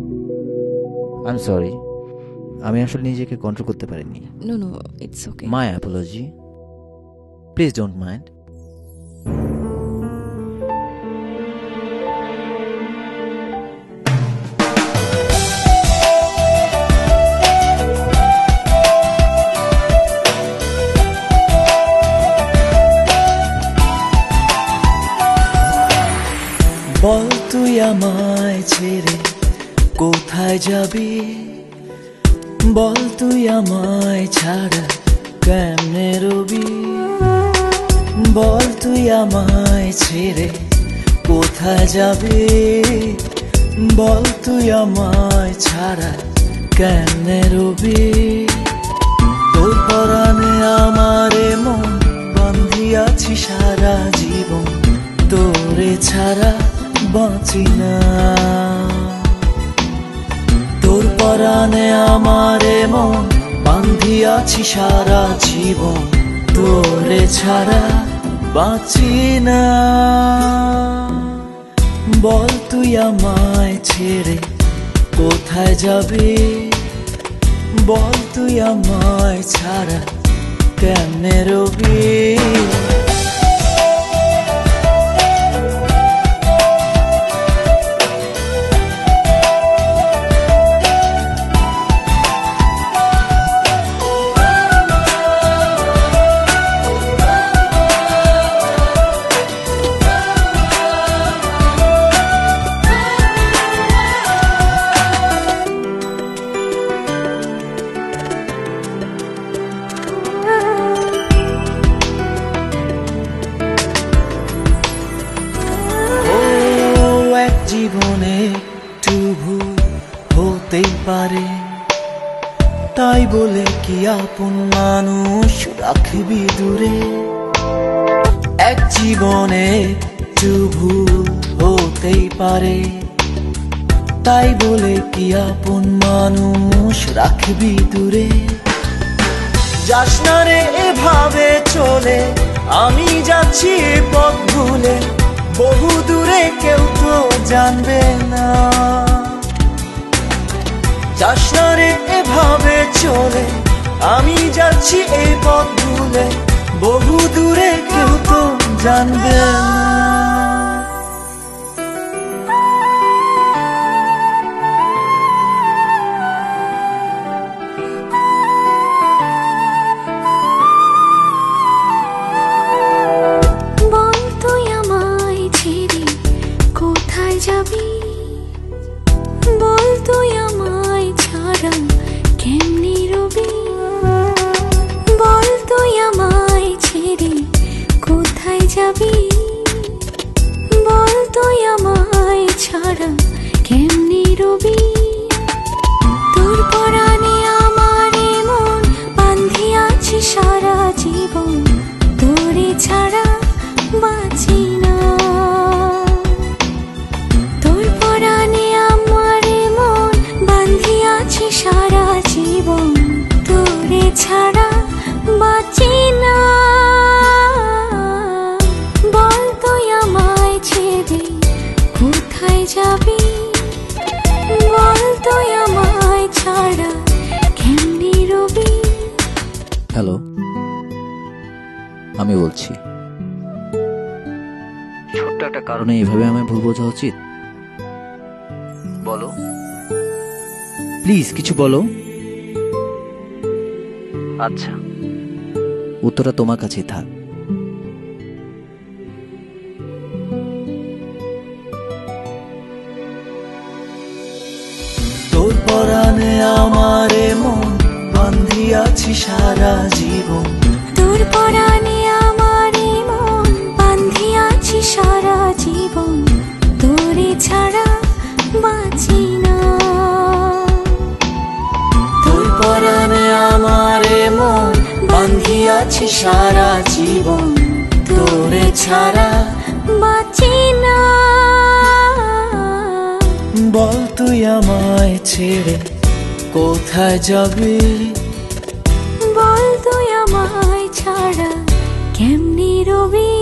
I am sorry, আমি আসলে নিজেকে কন্ট্রোল করতে পারিনি। No no, it's okay. My apology, please don't mind. বল তুই আমায় ছেড়ে কোথায় যাবি, বল তুই আমায় ছাড়া কেমনে রবি, বল তুই আমায় ছেড়ে কোথায় যাবি, বল তুই আমায় ছাড়া কেমনে রবি। তোর পরাণে আমারে মন বাঁধিয়াছি সারা জীবন, তোরে ছাড়া বাঁচি না। তোর পরাণে আমারে মন বাঁধিয়াছি সারা জীবন, তোরে ছাড়া বাঁচি না। বল তুই আমায় ছেড়ে কোথায় যাবি, বল তুই আমায় ছাড়া কেমনে রবি। জীবনে একটু ভুল হতেই পারে, তাই বলে কি আপন মানুষ রাখবি দূরে। এক জীবনে একটু ভুল হতেই পারে, তাই বলে কি আপন মানুষ রাখবি দূরে। যাস না রে এভাবে চলে, আমি যাচ্ছি পথ ভুলে, বহু দূরে কেউ তো জানবে না। যাস না রে এভাবে চলে, আমি যাচ্ছি এই পথ ভুলে, বহু দূরে কেউ তো জানবে না। বল তুই আমায় ছাড়া কেমনে রবি, বল তুই আমায় ছেড়ে কোথায় যাবি, বল তুই আমায় ছাড়া কেমনে রবি। তোর পরাণে আমারে মন বাঁধিয়াছি সারা জীবন, তোরে ছাড়া বাঁচি না। সারা জীবন তোরে ছাড়া বাঁচি না। বল তুই আমায় ছেড়ে কোথায় যাবি, বল তুই আমায় ছাড়া কেমনে রবি। হ্যালো, আমি বলছি। ছোট্ট একটা কারণে এইভাবে আমায় ভুল বোঝা উচিত? বলো প্লিজ, কিছু বলো। আচ্ছা, উত্তরটা তোমার কাছেই থাক। তোর পরাণে আমারে মন বাঁধিয়াছি সারা জীবন, তোর পরাণে আমারে মন বাঁধিয়াছি সারা জীবন, তোরে ছাড়া বাঁচি না। পরাণে আমারে মন বাঁধিয়াছি সারা জীবন, তোরে ছাড়া বাঁচি না। বল তুই আমায় ছেড়ে কোথায় যাবি, বল তুই আমায় ছাড়া কেমনে রবি।